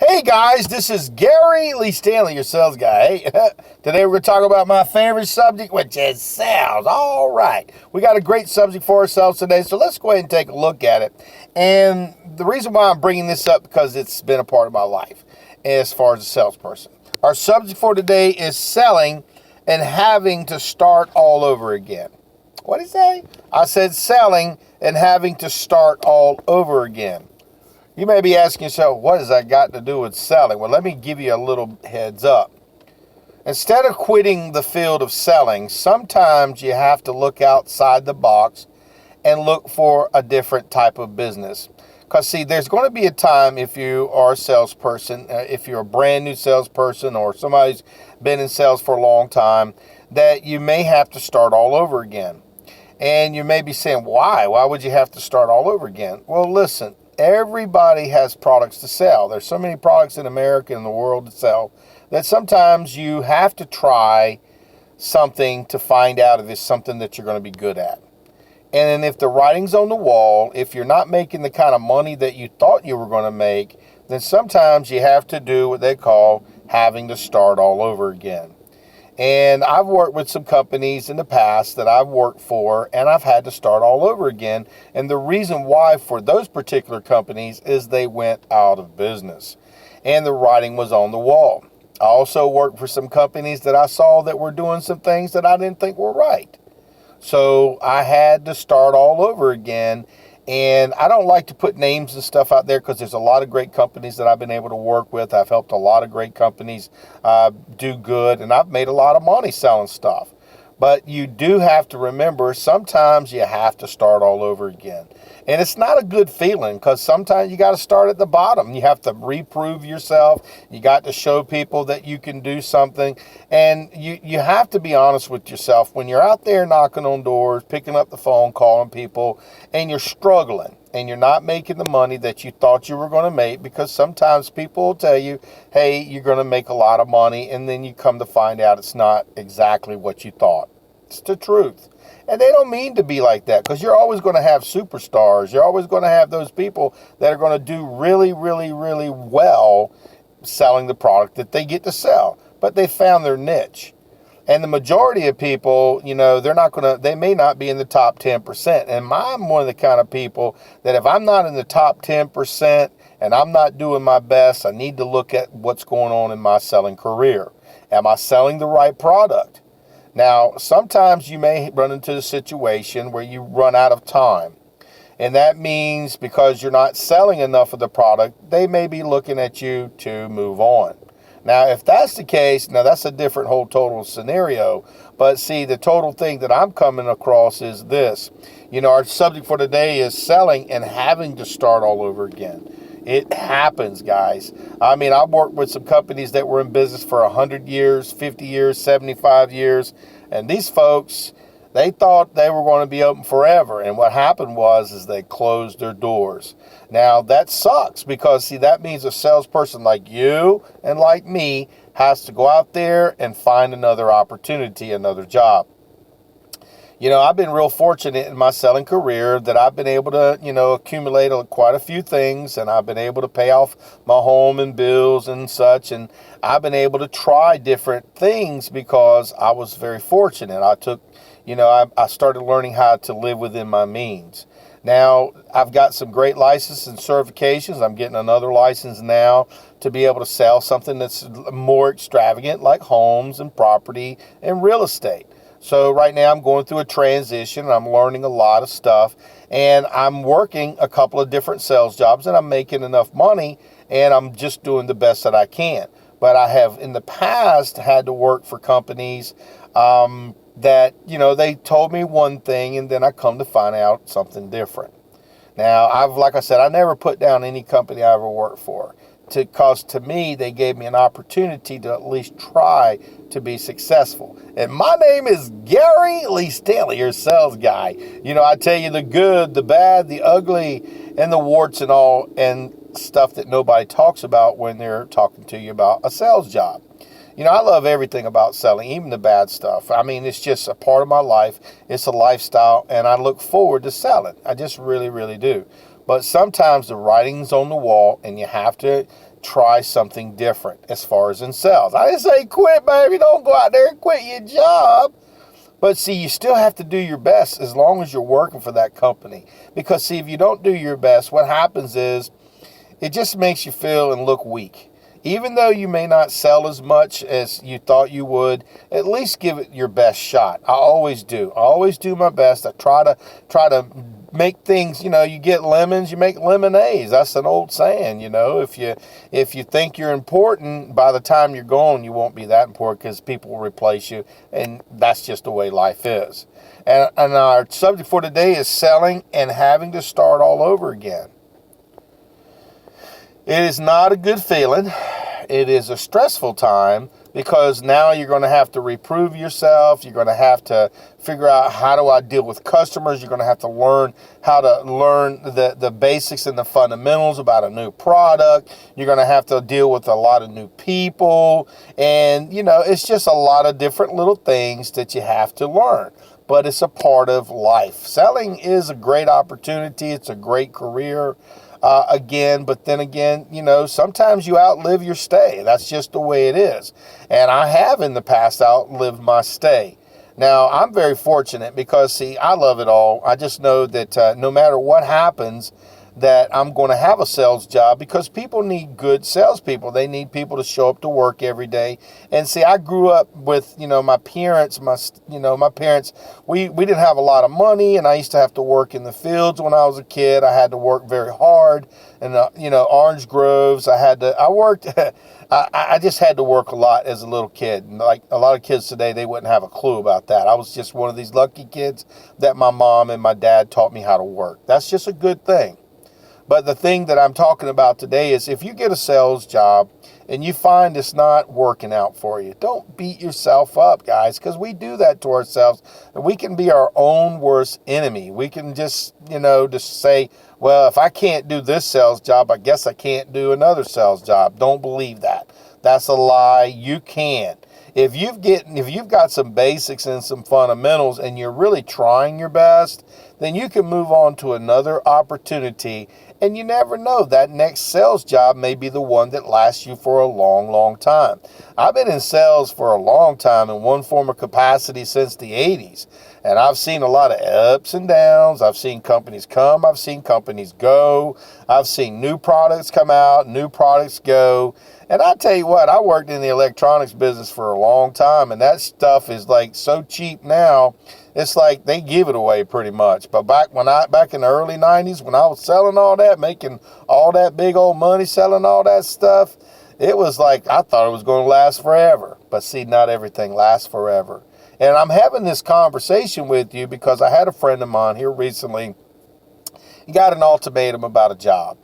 Hey guys, this is Gary Lee Stanley, your sales guy. Hey, today we're going to talk about my favorite subject, which is sales. All right, we got a great subject for ourselves today, so let's go ahead and take a look at it. And the reason why I'm bringing this up because it's been a part of my life as far as a salesperson. Our subject for today is selling and having to start all over again. What did he say? I said selling and having to start all over again. You may be asking yourself, what has that got to do with selling? Well, let me give you a little heads up. Instead of quitting the field of selling, sometimes you have to look outside the box and look for a different type of business. Because, see, there's going to be a time if you are a salesperson, if you're a brand new salesperson or somebody's been in sales for a long time, that you may have to start all over again. And you may be saying, why? Why would you have to start all over again? Well, listen. Everybody has products to sell. There's so many products in America and the world to sell that sometimes you have to try something to find out if it's something that you're going to be good at. And if the writing's on the wall, if you're not making the kind of money that you thought you were going to make, then sometimes you have to do what they call having to start all over again. And I've worked with some companies in the past that I've worked for, and I've had to start all over again. And the reason why for those particular companies is they went out of business and the writing was on the wall. I also worked for some companies that I saw that were doing some things that I didn't think were right. So I had to start all over again. And I don't like to put names and stuff out there because there's a lot of great companies that I've been able to work with. I've helped a lot of great companies do good, and I've made a lot of money selling stuff. But you do have to remember, sometimes you have to start all over again. And it's not a good feeling because sometimes you got to start at the bottom. You have to reprove yourself. You got to show people that you can do something. And you have to be honest with yourself. When you're out there knocking on doors, picking up the phone, calling people, and you're struggling and you're not making the money that you thought you were going to make, because sometimes people will tell you, hey, you're going to make a lot of money, and then you come to find out it's not exactly what you thought. It's the truth. And they don't mean to be like that, because you're always going to have superstars. You're always going to have those people that are going to do really, really, really well selling the product that they get to sell. But they found their niche. And the majority of people, they may not be in the top 10%. And I'm one of the kind of people that if I'm not in the top 10% and I'm not doing my best, I need to look at what's going on in my selling career. Am I selling the right product? Now, sometimes you may run into a situation where you run out of time. And that means because you're not selling enough of the product, they may be looking at you to move on. Now, if that's the case, now that's a different whole total scenario. But see, the total thing that I'm coming across is this. Our subject for today is selling and having to start all over again. It happens, guys. I mean, I've worked with some companies that were in business for 100 years, 50 years, 75 years. And these folks, they thought they were going to be open forever. And what happened is they closed their doors. Now, that sucks because, see, that means a salesperson like you and like me has to go out there and find another opportunity, another job. I've been real fortunate in my selling career that I've been able to, accumulate quite a few things, and I've been able to pay off my home and bills and such. And I've been able to try different things because I was very fortunate. I started learning how to live within my means. Now, I've got some great licenses and certifications. I'm getting another license now to be able to sell something that's more extravagant, like homes and property and real estate. So right now I'm going through a transition and I'm learning a lot of stuff, and I'm working a couple of different sales jobs, and I'm making enough money, and I'm just doing the best that I can. But I have in the past had to work for companies that, they told me one thing and then I come to find out something different. Now, like I said, I never put down any company I ever worked for, because to me, they gave me an opportunity to at least try to be successful. And my name is Gary Lee Stanley, your sales guy. I tell you the good, the bad, the ugly, and the warts and all, and stuff that nobody talks about when they're talking to you about a sales job. I love everything about selling, even the bad stuff. I mean, it's just a part of my life. It's a lifestyle, and I look forward to selling. I just really, really do. But sometimes the writing's on the wall and you have to try something different as far as in sales. I didn't say quit, baby. Don't go out there and quit your job. But see, you still have to do your best as long as you're working for that company. Because see, if you don't do your best, what happens is it just makes you feel and look weak. Even though you may not sell as much as you thought you would, at least give it your best shot. I always do. I always do my best. I try to make things, you get lemons, you make lemonades. That's an old saying, If you think you're important, by the time you're gone, you won't be that important because people will replace you, and that's just the way life is. And our subject for today is selling and having to start all over again. It is not a good feeling. It is a stressful time because now you're going to have to reprove yourself. You're going to have to figure out, how do I deal with customers? You're going to have to learn how to learn the basics and the fundamentals about a new product. You're going to have to deal with a lot of new people. And, it's just a lot of different little things that you have to learn. But it's a part of life. Selling is a great opportunity. It's a great career. But then again, sometimes you outlive your stay. That's just the way it is. And I have in the past outlived my stay. Now, I'm very fortunate because, see, I love it all. I just know that no matter what happens, that I'm going to have a sales job because people need good salespeople. They need people to show up to work every day. And see, I grew up with, my parents, we didn't have a lot of money, and I used to have to work in the fields when I was a kid. I had to work very hard, and, orange groves. I just had to work a lot as a little kid. And like a lot of kids today, they wouldn't have a clue about that. I was just one of these lucky kids that my mom and my dad taught me how to work. That's just a good thing. But the thing that I'm talking about today is if you get a sales job and you find it's not working out for you, don't beat yourself up, guys, because we do that to ourselves. And we can be our own worst enemy. We can just say, well, if I can't do this sales job, I guess I can't do another sales job. Don't believe that. That's a lie. You can. If you've got some basics and some fundamentals and you're really trying your best, then you can move on to another opportunity. And you never know, that next sales job may be the one that lasts you for a long, long time. I've been in sales for a long time in one form of capacity since the 80s. And I've seen a lot of ups and downs. I've seen companies come. I've seen companies go. I've seen new products come out, new products go. And I tell you what, I worked in the electronics business for a long time, and that stuff is like so cheap now. It's like they give it away pretty much. But back in the early 90s, when I was selling all that, making all that big old money, selling all that stuff, it was like I thought it was going to last forever. But see, not everything lasts forever. And I'm having this conversation with you because I had a friend of mine here recently. He got an ultimatum about a job.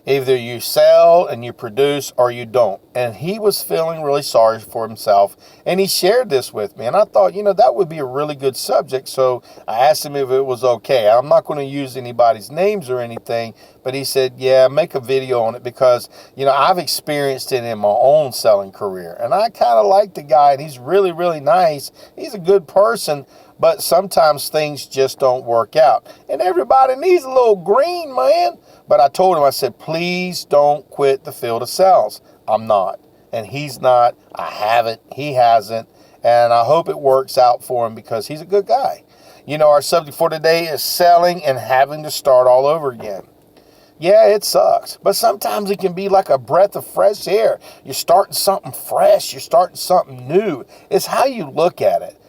Either you sell and you produce or you don't. And he was feeling really sorry for himself. And he shared this with me. And I thought, that would be a really good subject. So I asked him if it was okay. I'm not going to use anybody's names or anything. But he said, yeah, make a video on it because, I've experienced it in my own selling career. And I kind of like the guy. And he's really, really nice. He's a good person. But sometimes things just don't work out. And everybody needs a little green, man. But I told him, I said, please don't quit the field of sales. I'm not. And he's not. I haven't. He hasn't. And I hope it works out for him because he's a good guy. Our subject for today is selling and having to start all over again. Yeah, it sucks. But sometimes it can be like a breath of fresh air. You're starting something fresh. You're starting something new. It's how you look at it.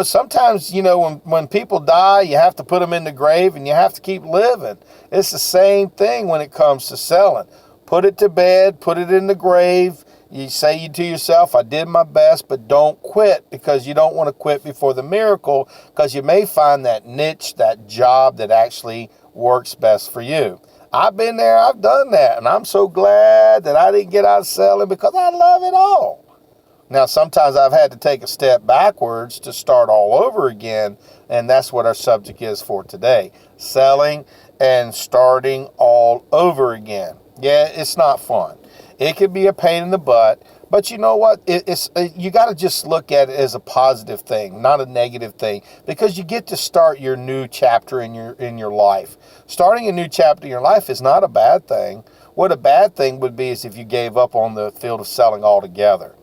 Sometimes, when people die, you have to put them in the grave and you have to keep living. It's the same thing when it comes to selling. Put it to bed, put it in the grave. You say to yourself, I did my best, but don't quit because you don't want to quit before the miracle because you may find that niche, that job that actually works best for you. I've been there, I've done that, and I'm so glad that I didn't get out of selling because I love it all. Now, sometimes I've had to take a step backwards to start all over again, and that's what our subject is for today. Selling and starting all over again. Yeah, it's not fun. It can be a pain in the butt. But you know what? You got to just look at it as a positive thing, not a negative thing, because you get to start your new chapter in your life. Starting a new chapter in your life is not a bad thing. What a bad thing would be is if you gave up on the field of selling altogether.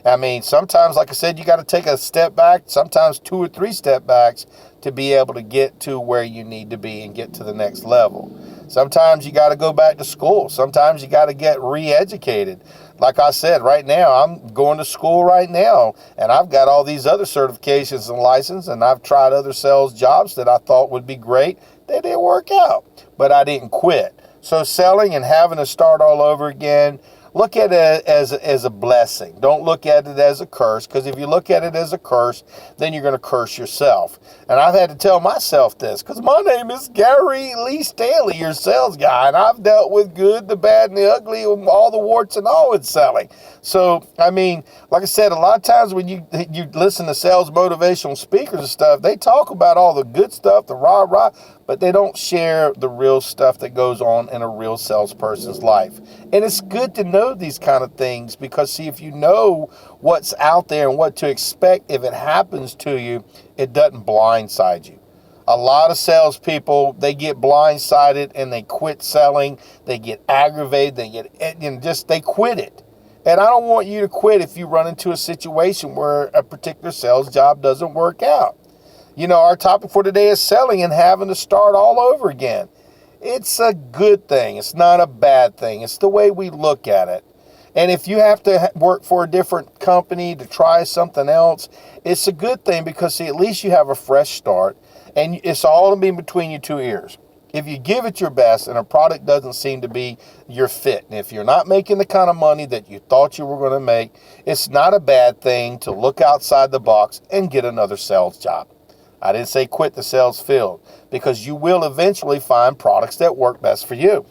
I mean, sometimes, like I said, you got to take a step back, sometimes 2 or 3 step backs to be able to get to where you need to be and get to the next level. Sometimes you got to go back to school. Sometimes you got to get re-educated. Like I said, right now, I'm going to school right now, and I've got all these other certifications and licenses, and I've tried other sales jobs that I thought would be great. They didn't work out, but I didn't quit. So selling and having to start all over again, look at it as a blessing. Don't look at it as a curse, because if you look at it as a curse, then you're going to curse yourself. And I've had to tell myself this, because my name is Gary Lee Stanley, your sales guy, and I've dealt with good, the bad, and the ugly, and all the warts and all in selling. So, I mean, like I said, a lot of times when you listen to sales motivational speakers and stuff, they talk about all the good stuff, the rah-rah, but they don't share the real stuff that goes on in a real salesperson's life. And it's good to know these kind of things, because see, if you know what's out there and what to expect if it happens to you, it doesn't blindside you. A lot of salespeople, they get blindsided and they quit selling. They get aggravated. They quit it. And I don't want you to quit if you run into a situation where a particular sales job doesn't work out. You know, our topic for today is selling and having to start all over again. It's a good thing. It's not a bad thing. It's the way we look at it. And if you have to work for a different company to try something else, it's a good thing, because see, at least you have a fresh start, and it's all in between your 2 ears. If you give it your best and a product doesn't seem to be your fit, and if you're not making the kind of money that you thought you were going to make, it's not a bad thing to look outside the box and get another sales job. I didn't say quit the sales field, because you will eventually find products that work best for you.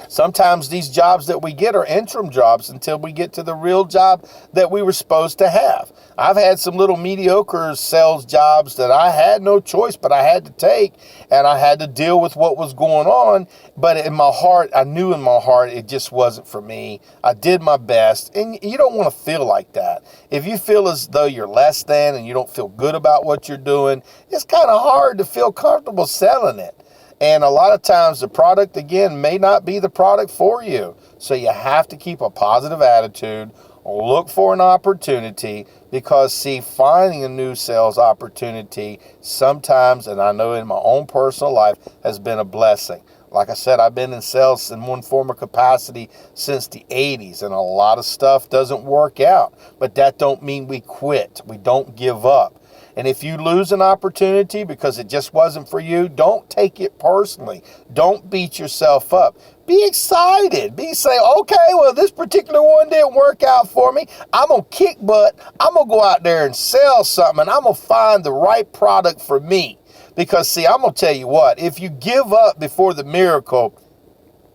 Sometimes these jobs that we get are interim jobs until we get to the real job that we were supposed to have. I've had some little mediocre sales jobs that I had no choice, but I had to take, and I had to deal with what was going on. But in my heart, I knew in my heart it just wasn't for me. I did my best, and you don't want to feel like that. If you feel as though you're less than and you don't feel good about what you're doing, it's kind of hard to feel comfortable selling it. And a lot of times the product, again, may not be the product for you. So you have to keep a positive attitude, look for an opportunity, because see, finding a new sales opportunity sometimes, and I know in my own personal life, has been a blessing. Like I said, I've been in sales in one form or capacity since the 80s, and a lot of stuff doesn't work out. But that don't mean we quit. We don't give up. And if you lose an opportunity because it just wasn't for you, don't take it personally. Don't beat yourself up. Be excited. Say, okay, well, this particular one didn't work out for me. I'm going to kick butt. I'm going to go out there and sell something, and I'm going to find the right product for me. Because, see, I'm going to tell you what, if you give up before the miracle,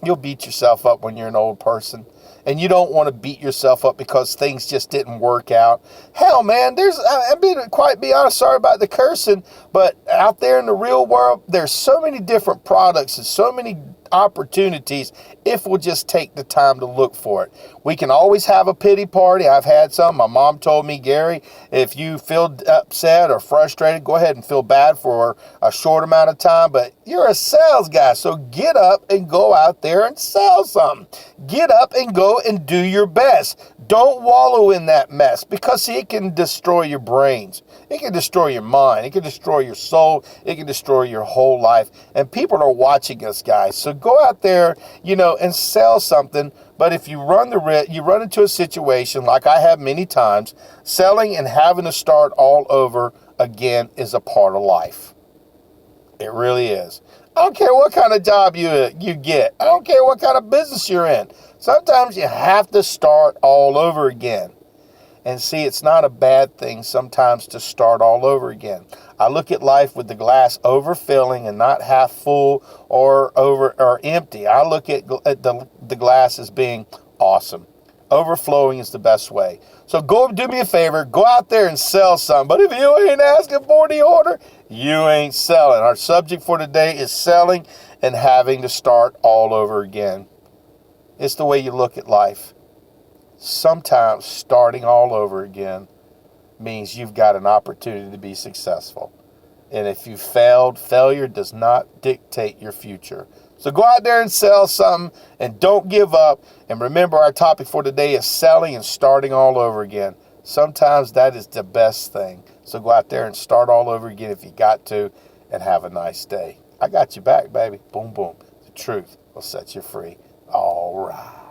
you'll beat yourself up when you're an old person. And you don't want to beat yourself up because things just didn't work out. Hell, man, I'm being quite be honest, sorry about the cursing, but out there in the real world, there's so many different products and so many opportunities if we'll just take the time to look for it. We can always have a pity party. I've had some. My mom told me, Gary, if you feel upset or frustrated, go ahead and feel bad for a short amount of time, but you're a sales guy, so get up and go out there and sell something. Get up and go and do your best. Don't wallow in that mess, because see, it can destroy your brains. It can destroy your mind. It can destroy your soul. It can destroy your whole life. And people are watching us, guys. So go out there, and sell something. But if you run into a situation like I have many times, selling and having to start all over again is a part of life. It really is. I don't care what kind of job you get. I don't care what kind of business you're in. Sometimes you have to start all over again. And see, it's not a bad thing sometimes to start all over again. I look at life with the glass overfilling and not half full or empty. I look at the glass as being awesome. Overflowing is the best way. So go do me a favor, go out there and sell something. But if you ain't asking for the order, you ain't selling. Our subject for today is selling and having to start all over again. It's the way you look at life. Sometimes starting all over again means you've got an opportunity to be successful. And if you failed, failure does not dictate your future. So go out there and sell something and don't give up. And remember, our topic for today is selling and starting all over again. Sometimes that is the best thing. So go out there and start all over again if you got to, and have a nice day. I got you back, baby. Boom, boom. The truth will set you free. All right.